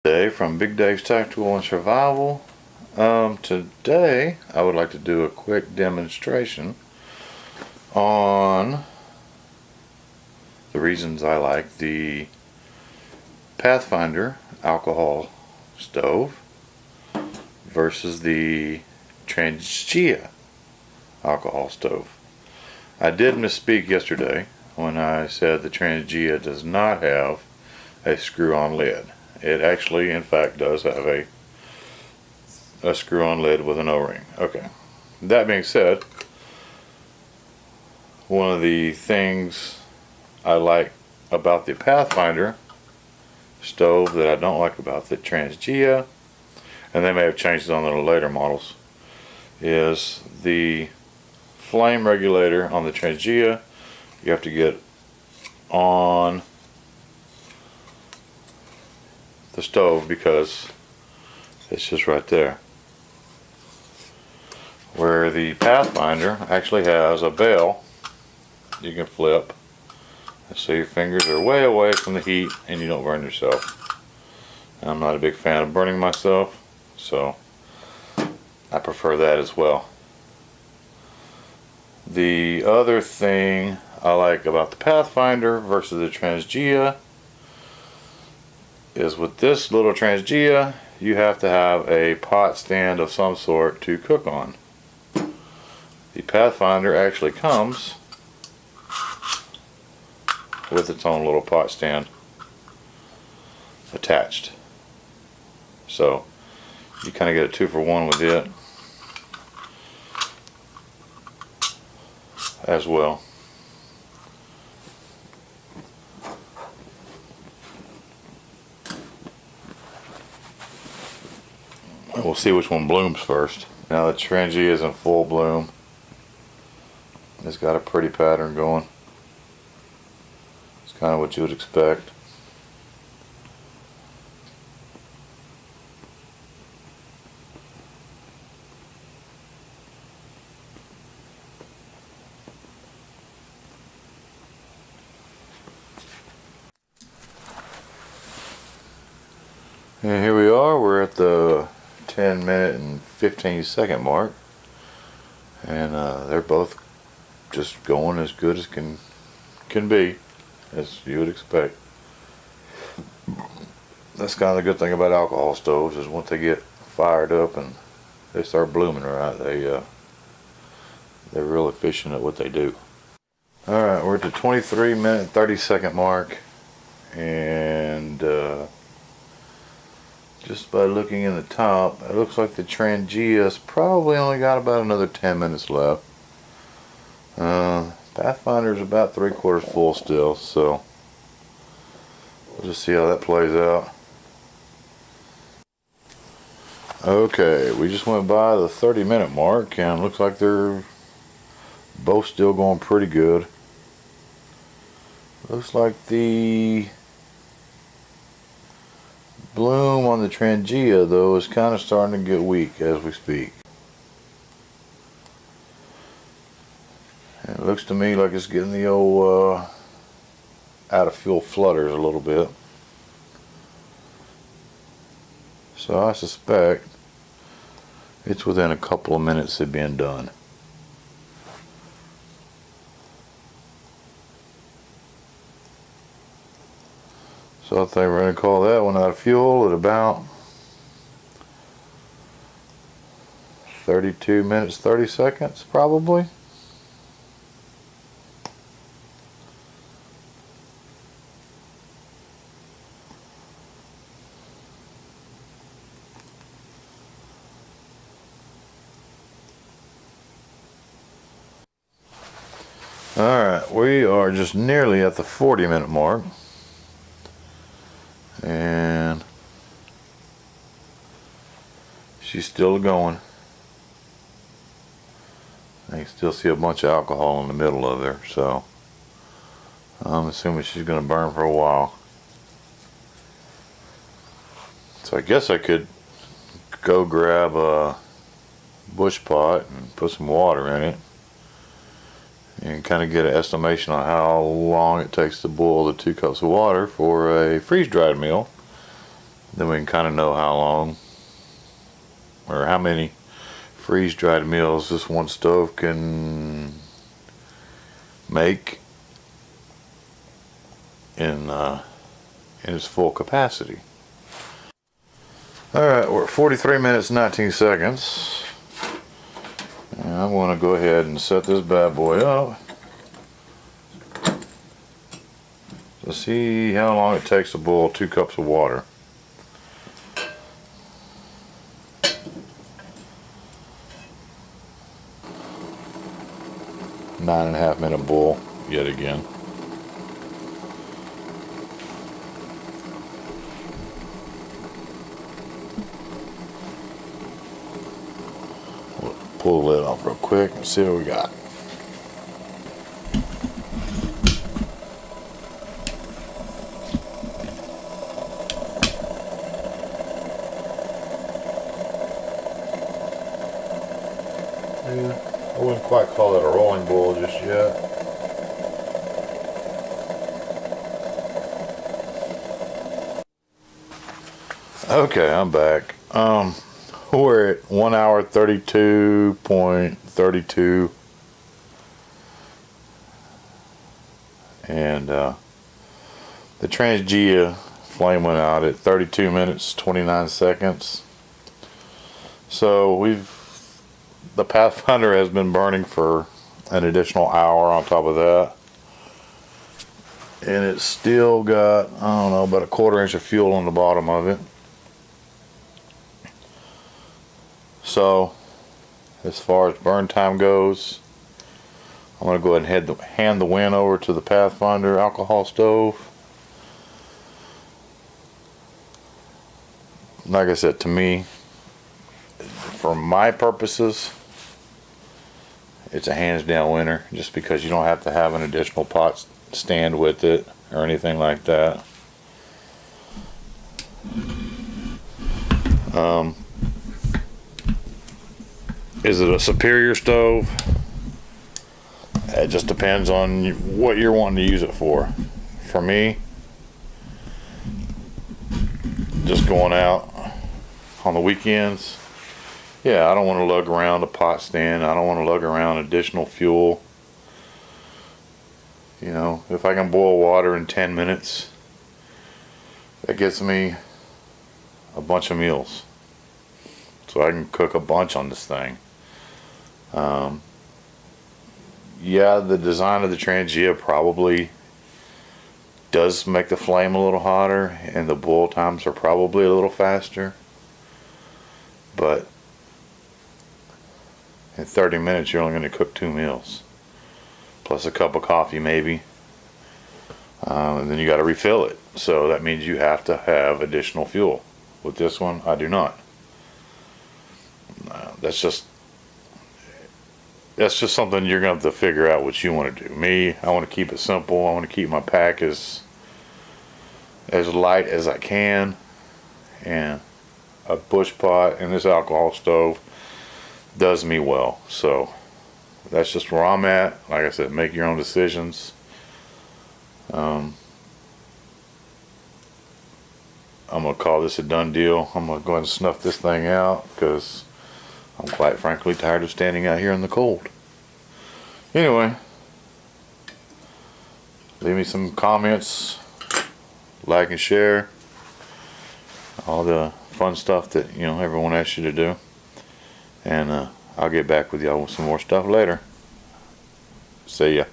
Today from Big Dave's Tactical and Survival. Today I would like to do a quick demonstration on the reasons I like the Pathfinder alcohol stove versus the Trangia alcohol stove. I did misspeak yesterday when I said the Trangia does not have a screw-on lid. It actually, in fact, does have a screw-on lid with an O-ring. Okay. That being said, one of the things I like about the Pathfinder stove that I don't like about the Trangia, and they may have changed it on the later models, is the flame regulator on the Trangia. You have to get on the stove because it's just right there. Where the Pathfinder actually has a bell you can flip, so your fingers are way away from the heat and you don't burn yourself. I'm not a big fan of burning myself, so I prefer that as well. The other thing I like about the Pathfinder versus the Trangia is with this little Trangia, you have to have a pot stand of some sort to cook on. The Pathfinder actually comes with its own little pot stand attached. So you kind of get a 2-for-1 with it as well. We'll see which one blooms first. Now the Trangia is in full bloom. It's got a pretty pattern going. It's kind of what you would expect. And here we are, we're at the 10-minute and 15-second mark, and they're both just going as good as can be, as you would expect. That's kind of the good thing about alcohol stoves, is once they get fired up and they start blooming right, they're real efficient at what they do. Alright, we're at the 23-minute 30-second mark, and just by looking in the top, it looks like the Trangia's probably only got about another 10 minutes left. Pathfinder's about 3/4 full still, so we'll just see how that plays out. Okay, we just went by the 30-minute mark, and looks like they're both still going pretty good. Looks like the bloom on the Trangia, though, is kind of starting to get weak as we speak. And it looks to me like it's getting the old out of fuel flutters a little bit. So I suspect it's within a couple of minutes of being done. So I think we're going to call that one out of fuel at about 32 minutes 30 seconds probably. Alright, we are just nearly at the 40-minute mark. And she's still going. I can still see a bunch of alcohol in the middle of her, so I'm assuming she's going to burn for a while. So I guess I could go grab a bush pot and put some water in it and kind of get an estimation on how long it takes to boil the 2 cups of water for a freeze-dried meal. Then we can kind of know how long or how many freeze-dried meals this one stove can make in its full capacity. Alright, we're at 43 minutes 19 seconds. And I'm going to go ahead and set this bad boy up to see how long it takes to boil 2 cups of water. 9.5 minute boil yet again. We'll pull the lid off real quick and see what we got. I wouldn't quite call it a rolling boil just yet. Okay, I'm back. We're at 1 hour 32.32, and the Trangia flame went out at 32 minutes 29 seconds. So the Pathfinder has been burning for an additional hour on top of that, and it's still got, I don't know, about a 1/4 inch of fuel on the bottom of it. So as far as burn time goes, I'm going to go ahead and hand the win over to the Pathfinder alcohol stove. Like I said, to me, for my purposes, it's a hands down winner, just because you don't have to have an additional pot stand with it or anything like that. Is it a superior stove? It just depends on what you're wanting to use it for. For me, just going out on the weekends, yeah, I don't want to lug around a pot stand. I don't want to lug around additional fuel. You know, if I can boil water in 10 minutes, that gets me a bunch of meals. So I can cook a bunch on this thing. Yeah, the design of the Trangia probably does make the flame a little hotter, and the boil times are probably a little faster. But in 30 minutes, you're only going to cook 2 meals, plus a cup of coffee maybe, and then you got to refill it. So that means you have to have additional fuel. With this one, I do not. That's just something you're going to have to figure out what you want to do. Me, I want to keep it simple. I want to keep my pack as light as I can, and a bush pot and this alcohol stove does me well. So that's just where I'm at. Like I said, make your own decisions. I'm gonna call this a done deal. I'm gonna go ahead and snuff this thing out, because I'm quite frankly tired of standing out here in the cold. Anyway, leave me some comments, like and share, all the fun stuff that everyone asks you to do, and I'll get back with y'all with some more stuff later. See ya.